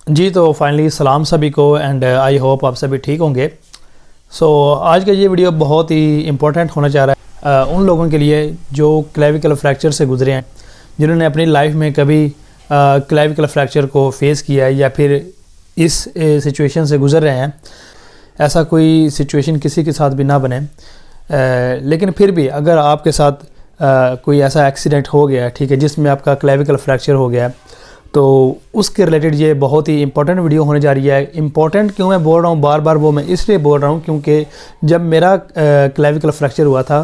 जी तो फाइनली सलाम सभी को एंड आई होप आप सभी ठीक होंगे। आज का ये वीडियो बहुत ही इम्पोर्टेंट होना चाह रहा है उन लोगों के लिए जो क्लेविकल फ्रैक्चर से गुजरे हैं, जिन्होंने अपनी लाइफ में कभी क्लेविकल फ्रैक्चर को फेस किया है या फिर इस सिचुएशन से गुजर रहे हैं। ऐसा कोई सिचुएशन किसी के साथ भी ना बने, लेकिन फिर भी अगर आपके साथ कोई ऐसा एक्सीडेंट हो गया, ठीक है, जिसमें आपका क्लेविकल फ्रैक्चर हो गया, तो उसके रिलेटेड ये बहुत ही इंपॉर्टेंट वीडियो होने जा रही है। इंपॉर्टेंट क्यों मैं बोल रहा हूँ बार बार, वो मैं इसलिए बोल रहा हूँ क्योंकि जब मेरा क्लेविकल फ्रैक्चर हुआ था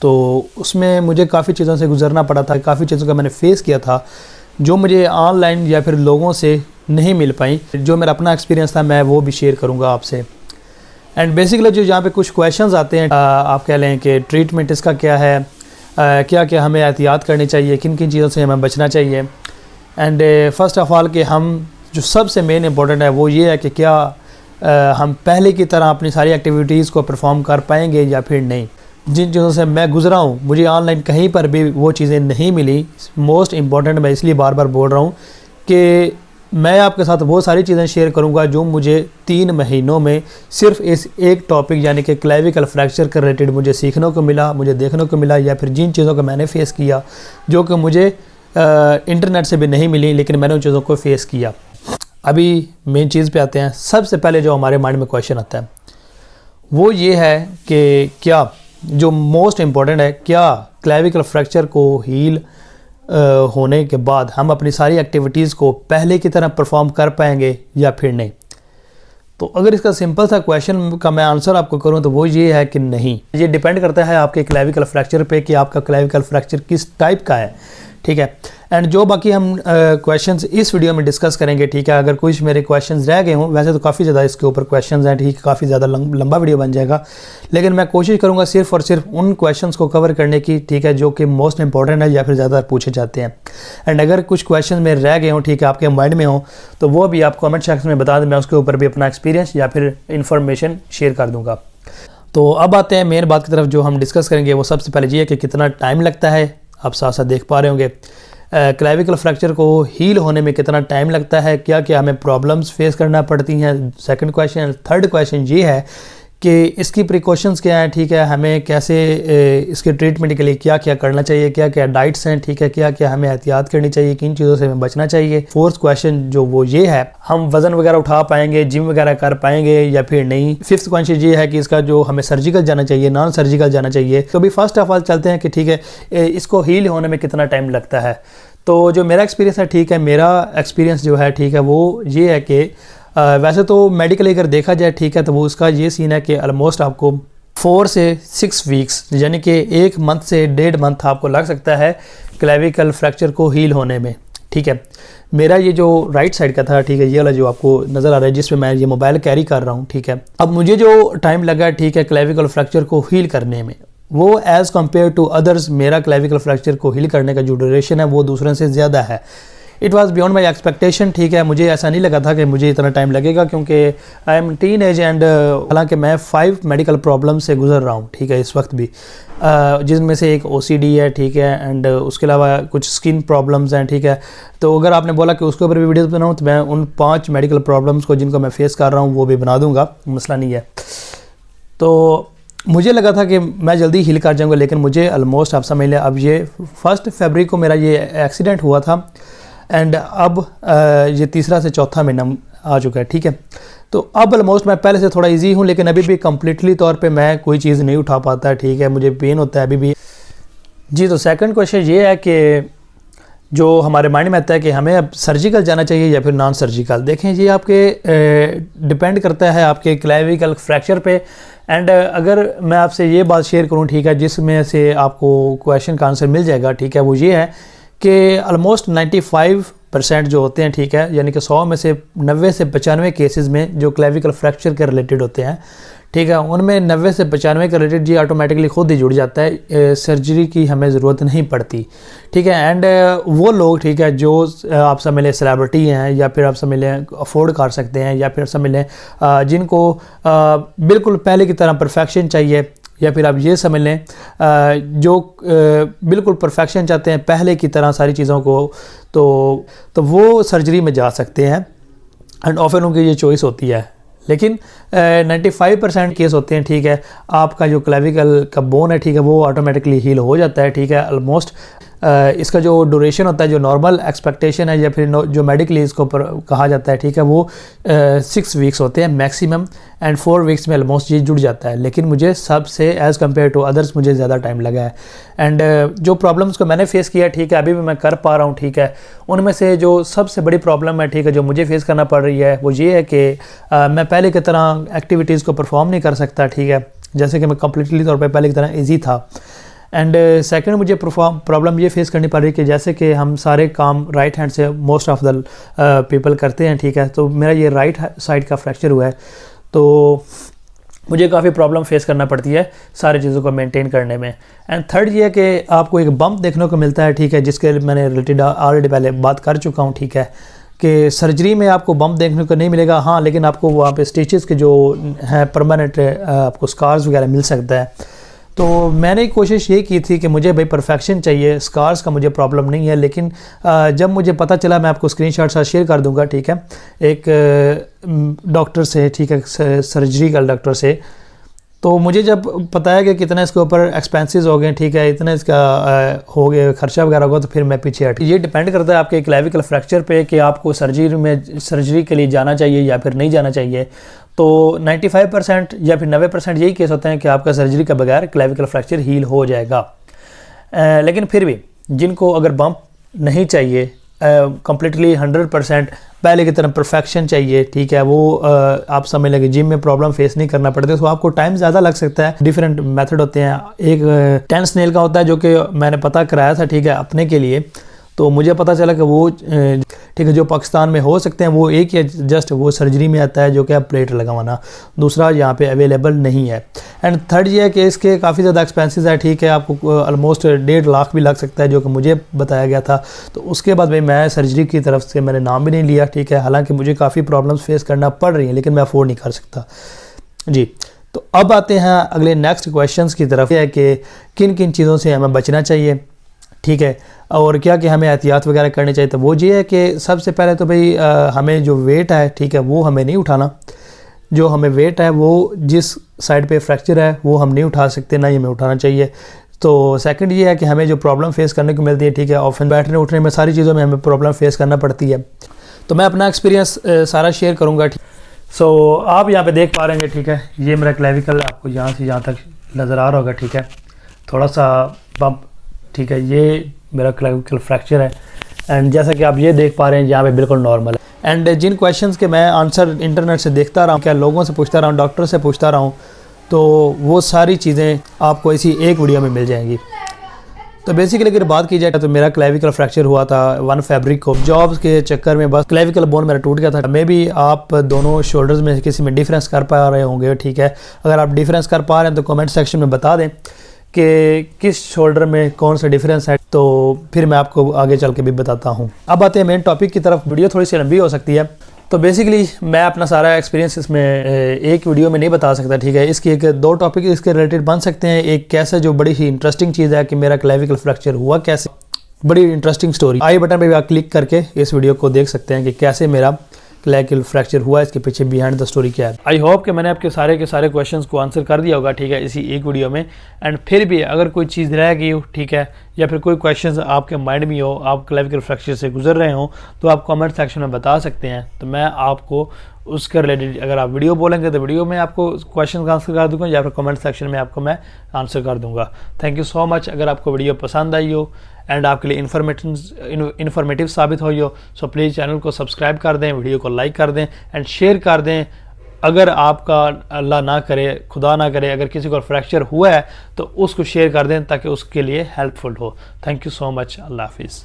तो उसमें मुझे काफ़ी चीज़ों से गुजरना पड़ा था, काफ़ी चीज़ों का मैंने फेस किया था जो मुझे ऑनलाइन या फिर लोगों से नहीं मिल पाई। जो मेरा अपना एक्सपीरियंस था मैं वो भी शेयर करूँगा आपसे। एंड बेसिकली जो यहाँ पे कुछ क्वेश्चंस आते हैं, आप कह लें कि ट्रीटमेंट इसका क्या है, क्या क्या हमें एहतियात करनी चाहिए, किन किन चीज़ों से हमें बचना चाहिए। एंड फर्स्ट ऑफ़ ऑल कि हम जो सबसे मेन इम्पोर्टेंट है वो ये है कि क्या हम पहले की तरह अपनी सारी एक्टिविटीज़ को परफॉर्म कर पाएंगे या फिर नहीं। जिन चीज़ों से मैं गुजरा हूँ मुझे ऑनलाइन कहीं पर भी वो चीज़ें नहीं मिली। मोस्ट इम्पॉर्टेंट मैं इसलिए बार बार बोल रहा हूँ कि मैं आपके साथ वो सारी चीज़ें शेयर करूँगा जो मुझे 3 महीनों में सिर्फ इस एक टॉपिक यानी कि क्लेविकल फ्रैक्चर के रिलेटेड मुझे सीखने को मिला, मुझे देखने को मिला, या फिर जिन चीज़ों को मैंने फ़ेस किया जो कि मुझे इंटरनेट से भी नहीं मिली, लेकिन मैंने उन चीज़ों को फेस किया। अभी मेन चीज़ पे आते हैं। सबसे पहले जो हमारे माइंड में क्वेश्चन आता है वो ये है कि क्या, जो मोस्ट इम्पॉर्टेंट है, क्या क्लेविकल फ्रैक्चर को हील होने के बाद हम अपनी सारी एक्टिविटीज़ को पहले की तरह परफॉर्म कर पाएंगे या फिर नहीं। तो अगर इसका सिंपल सा क्वेश्चन का मैं आंसर आपको करूं तो वो ये है कि नहीं। ये डिपेंड करता है आपके क्लेविकल फ्रैक्चर पे कि आपका क्लेविकल फ्रैक्चर किस टाइप का है, ठीक है। एंड जो बाकी हम क्वेश्चंस इस वीडियो में डिस्कस करेंगे, ठीक है। अगर कुछ मेरे क्वेश्चंस रह गए हों, वैसे तो काफ़ी ज़्यादा इसके ऊपर क्वेश्चंस हैं, ठीक है, काफ़ी ज़्यादा लंबा वीडियो बन जाएगा, लेकिन मैं कोशिश करूंगा सिर्फ और सिर्फ उन क्वेश्चंस को कवर करने की, ठीक है, जो कि मोस्ट इंपॉर्टेंट है या फिर ज़्यादा पूछे जाते हैं। एंड अगर कुछ क्वेश्चन मेरे रह गए हों, ठीक है, आपके माइंड में हो, तो वो भी आप कॉमेंट सेक्शन में बता दें, मैं उसके ऊपर भी अपना एक्सपीरियंस या फिर इंफॉर्मेशन शेयर कर दूँगा। तो अब आते हैं मेन बात की तरफ जो हम डिस्कस करेंगे। वो सबसे पहले ये है कि कितना टाइम लगता है। आप साथ साथ देख पा रहे होंगे क्लेविकल फ्रैक्चर को हील होने में कितना टाइम लगता है, क्या क्या हमें प्रॉब्लम्स फेस करना पड़ती हैं, सेकंड क्वेश्चन। थर्ड क्वेश्चन ये है कि इसकी प्रिकॉशंस क्या हैं, ठीक है, हमें कैसे इसके ट्रीटमेंट के लिए क्या क्या करना चाहिए, क्या क्या डाइट्स हैं, ठीक है, क्या क्या हमें एहतियात करनी चाहिए, किन चीज़ों से हमें बचना चाहिए। फोर्थ क्वेश्चन जो वो ये है, हम वज़न वगैरह उठा पाएंगे, जिम वगैरह कर पाएंगे या फिर नहीं। फिफ्थ क्वेश्चन ये है कि इसका जो हमें सर्जिकल जाना चाहिए, नॉन सर्जिकल जाना चाहिए। तो अभी फर्स्ट ऑफ ऑल चलते हैं कि ठीक है इसको हील होने में कितना टाइम लगता है। तो जो मेरा एक्सपीरियंस है, ठीक है, मेरा एक्सपीरियंस जो है, ठीक है, वो ये है कि वैसे तो मेडिकली अगर देखा जाए, ठीक है, तो वो उसका ये सीन है कि ऑलमोस्ट आपको 4 से 6 वीक्स यानी कि 1 मंथ से 1.5 मंथ आपको लग सकता है क्लेविकल फ्रैक्चर को हील होने में, ठीक है। मेरा ये जो राइट साइड का था, ठीक है, ये वाला जो आपको नज़र आ रहा है जिसमें मैं ये मोबाइल कैरी कर रहा हूँ, ठीक है। अब मुझे जो टाइम लगा, ठीक है, क्लेविकल फ्रैक्चर को हील करने में, वो एज़ कम्पेयर टू अदर्स मेरा क्लेविकल फ्रैक्चर को हील करने का जो ड्यूरेशन है वो दूसरों से ज़्यादा है। It was beyond my expectation, ठीक है। मुझे ऐसा नहीं लगा था कि मुझे इतना टाइम लगेगा, क्योंकि I am teen age and हालांकि मैं 5 मेडिकल प्रॉब्लम से गुजर रहा हूँ, ठीक है, इस वक्त भी, जिसमें से एक OCD है, ठीक है, एंड उसके अलावा कुछ स्किन प्रॉब्लम्स हैं, ठीक है। तो अगर आपने बोला कि उसके ऊपर भी वीडियोज़ बनाऊँ तो मैं उन 5 मेडिकल प्रॉब्लम्स को जिनको मैं फेस कर रहा हूँ वो भी बना दूँगा, मसला नहीं है। तो मुझे लगा था कि मैं जल्दी हील कर जाऊँगा, लेकिन मुझे ऑलमोस्ट आप समझ लें, अब ये 1 फरवरी को मेरा ये एक्सीडेंट हुआ था एंड अब ये तीसरा से चौथा महीना आ चुका है, ठीक है। तो अब ऑलमोस्ट मैं पहले से थोड़ा इजी हूँ, लेकिन अभी भी कम्प्लीटली तौर पे मैं कोई चीज़ नहीं उठा पाता, ठीक है, मुझे पेन होता है अभी भी। जी, तो सेकंड क्वेश्चन ये है कि जो हमारे माइंड में आता है कि हमें अब सर्जिकल जाना चाहिए या फिर नॉन सर्जिकल। देखें, ये आपके डिपेंड करता है आपके क्लेविकल फ्रैक्चर पे। एंड अगर मैं आपसे ये बात शेयर करूँ, ठीक है, जिसमें से आपको क्वेश्चन का आंसर मिल जाएगा, ठीक है, वो ये है कि ऑलमोस्ट 95% जो होते हैं, ठीक है, यानी कि 100 में से 90 से 95 केसेस में जो क्लेविकल फ्रैक्चर के रिलेटेड होते हैं, ठीक है, उनमें 90 से 95 के रिलेटेड ये ऑटोमेटिकली खुद ही जुड़ जाता है, सर्जरी की हमें ज़रूरत नहीं पड़ती, ठीक है। एंड वो लोग, ठीक है, जो आप समझ लें सेलिब्रिटी हैं या फिर आप समझ लें अफोर्ड कर सकते हैं या फिर समझ लें जिनको बिल्कुल पहले की तरह परफेक्शन चाहिए, या फिर आप ये समझ लें जो बिल्कुल परफेक्शन चाहते हैं पहले की तरह सारी चीज़ों को, तो वो सर्जरी में जा सकते हैं। एंड ऑफन उनकी ये चॉइस होती है। लेकिन 95% केस होते हैं, ठीक है, आपका जो क्लेविकल का बोन है, ठीक है, वो ऑटोमेटिकली हील हो जाता है, ठीक है, ऑलमोस्ट। इसका जो ड्यूरेशन होता है, जो नॉर्मल एक्सपेक्टेशन है या फिर जो मेडिकली इसको कहा जाता है, ठीक है, वो 6 वीक्स होते हैं मैक्सिमम, एंड 4 वीक्स में ऑलमोस्ट ये जुड़ जाता है। लेकिन मुझे सबसे एज़ कम्पेयर टू अदर्स मुझे ज़्यादा टाइम लगा है। एंड जो प्रॉब्लम्स को मैंने फेस किया, ठीक है, अभी भी मैं कर पा रहा हूँ, ठीक है, उनमें से जो सबसे बड़ी प्रॉब्लम है, ठीक है, जो मुझे फेस करना पड़ रही है, वो ये है कि मैं पहले की तरह एक्टिविटीज़ को परफॉर्म नहीं कर सकता, ठीक है, जैसे कि मैं कम्प्लीटली तौर पर पहले की तरह ईजी था। एंड सेकंड मुझे प्रॉब्लम ये फेस करनी पड़ रही है कि जैसे कि हम सारे काम राइट हैंड से मोस्ट ऑफ द पीपल करते हैं, ठीक है, तो मेरा ये राइट साइड का फ्रैक्चर हुआ है, तो मुझे काफ़ी प्रॉब्लम फेस करना पड़ती है सारी चीज़ों को मेंटेन करने में। एंड थर्ड ये है कि आपको एक बम्प देखने को मिलता है, ठीक है, जिसके मैंने रिलेटेड ऑलरेडी पहले बात कर चुका हूँ, ठीक है, कि सर्जरी में आपको बम्प देखने को नहीं मिलेगा, हाँ, लेकिन आपको वहाँ पे स्टिचेस के जो हैं परमानेंट आपको स्कार्स वगैरह मिल सकता है। तो मैंने कोशिश ये की थी कि मुझे भाई परफेक्शन चाहिए, स्कार्स का मुझे प्रॉब्लम नहीं है। लेकिन जब मुझे पता चला, मैं आपको स्क्रीनशॉट साथ शेयर कर दूंगा, ठीक है, एक डॉक्टर से, ठीक है, सर्जरिकल डॉक्टर से, तो मुझे जब पता है कि कितना इसके ऊपर एक्सपेंसेस हो गए, ठीक है, इतना इसका हो गया खर्चा वगैरह होगा, तो फिर मैं पीछे हट। ये डिपेंड करता है आपके क्लेविकल फ्रैक्चर पे कि आपको सर्जरी के लिए जाना चाहिए या फिर नहीं जाना चाहिए। तो 95% या फिर 90% यही केस होते हैं कि आपका सर्जरी के बगैर क्लेविकल फ्रैक्चर हील हो जाएगा। लेकिन फिर भी जिनको अगर बम्प नहीं चाहिए, कम्प्लीटली 100% पहले की तरह परफेक्शन चाहिए, ठीक है, वो आप समझ लेंगे जिम में प्रॉब्लम फेस नहीं करना पड़ता, तो आपको टाइम ज़्यादा लग सकता है। डिफरेंट मेथड होते हैं, एक टेंस नेल का होता है जो कि मैंने पता कराया था, ठीक है, अपने के लिए, तो मुझे पता चला कि वो ठीक है जो पाकिस्तान में हो सकते हैं वो एक या जस्ट वो सर्जरी में आता है जो कि आप प्लेट लगवाना, दूसरा यहाँ पे अवेलेबल नहीं है। एंड थर्ड ये है कि इसके काफ़ी ज़्यादा एक्सपेंसेस है, ठीक है, आपको ऑलमोस्ट 1.5 लाख भी लग सकता है जो कि मुझे बताया गया था। तो उसके बाद भाई मैं सर्जरी की तरफ से मैंने नाम भी नहीं लिया, ठीक है, हालांकि मुझे काफ़ी प्रॉब्लम्स फेस करना पड़ रही हैं, लेकिन मैं अफोर्ड नहीं कर सकता जी। तो अब आते हैं अगले नेक्स्ट क्वेश्चंस की तरफ, है कि किन किन चीज़ों से हमें बचना चाहिए, ठीक है, और क्या क्या हमें एहतियात वगैरह करनी चाहिए। तो वो ये है कि सबसे पहले तो भाई हमें जो वेट है, ठीक है, वो हमें नहीं उठाना। जो हमें वेट है वो जिस साइड पे फ्रैक्चर है वो हम नहीं उठा सकते, ना ही हमें उठाना चाहिए। तो सेकंड ये है कि हमें जो प्रॉब्लम फेस करने को मिलती है, ठीक है, ऑफन बैठने उठने में सारी चीज़ों में हमें प्रॉब्लम फेस करना पड़ती है। तो मैं अपना एक्सपीरियंस सारा शेयर करूँगा। सो आप यहाँ पर देख पा रहे हैं, ठीक है, ये मेरा क्लेविकल आपको यहाँ से यहाँ तक नज़र आ रहा होगा, ठीक है, थोड़ा सा बम्प, ठीक है, ये मेरा क्लेविकल फ्रैक्चर है। एंड जैसा कि आप ये देख पा रहे हैं यहाँ पे बिल्कुल नॉर्मल है। एंड जिन क्वेश्चंस के मैं आंसर इंटरनेट से देखता रहा हूँ, क्या लोगों से पूछता रहा हूँ, डॉक्टर से पूछता रहा हूँ, तो वो सारी चीज़ें आपको इसी एक वीडियो में मिल जाएंगी। तो बेसिकली अगर बात की जाए तो मेरा क्लेविकल फ्रैक्चर हुआ था 1 फरवरी को। जॉब्स के चक्कर में बस क्लेविकल बोन मेरा टूट गया था। मे भी आप दोनों शोल्डर्स में किसी में डिफरेंस कर पा रहे होंगे, ठीक है, अगर आप डिफरेंस कर पा रहे हैं तो कमेंट सेक्शन में बता दें कि किस शोल्डर में कौन सा डिफरेंस है, तो फिर मैं आपको आगे चल के भी बताता हूँ। अब आते हैं मेन टॉपिक की तरफ। वीडियो थोड़ी सी लंबी हो सकती है, तो बेसिकली मैं अपना सारा एक्सपीरियंस इसमें एक वीडियो में नहीं बता सकता, ठीक है, इसकी एक 2 टॉपिक इसके रिलेटेड बन सकते हैं। एक कैसे जो बड़ी ही इंटरेस्टिंग चीज़ है कि मेरा क्लेविकल फ्रैक्चर हुआ कैसे, बड़ी इंटरेस्टिंग स्टोरी। आई बटन पर भी आप क्लिक करके इस वीडियो को देख सकते हैं कि कैसे मेरा क्लेविकल फ्रैक्चर हुआ, इसके पीछे बिहाइंड द स्टोरी क्या है। आई होप कि मैंने आपके सारे के सारे क्वेश्चंस को आंसर कर दिया होगा, ठीक है, इसी एक वीडियो में। एंड फिर भी अगर कोई चीज़ रह गई हो, ठीक है, या फिर कोई क्वेश्चंस आपके माइंड में हो, आप क्लेविकल फ्रैक्चर से गुजर रहे हो, तो आप कमेंट सेक्शन में बता सकते हैं। तो मैं आपको उसके रिलेटेड अगर आप वीडियो बोलेंगे तो वीडियो में आपको क्वेश्चन का आंसर कर दूंगा, या फिर कमेंट सेक्शन में आपको मैं आंसर कर दूंगा। Thank you so much. अगर आपको वीडियो पसंद आई हो एंड आपके लिए इन्फॉर्मेटिव साबित हुई हो, सो प्लीज़ चैनल को सब्सक्राइब कर दें, वीडियो को लाइक कर दें एंड शेयर कर दें। अगर आपका अल्लाह ना करे, खुदा ना करे, अगर किसी को फ्रैक्चर हुआ है तो उसको शेयर कर दें ताकि उसके लिए हेल्पफुल हो। Thank you so much. अल्लाह हाफिज़।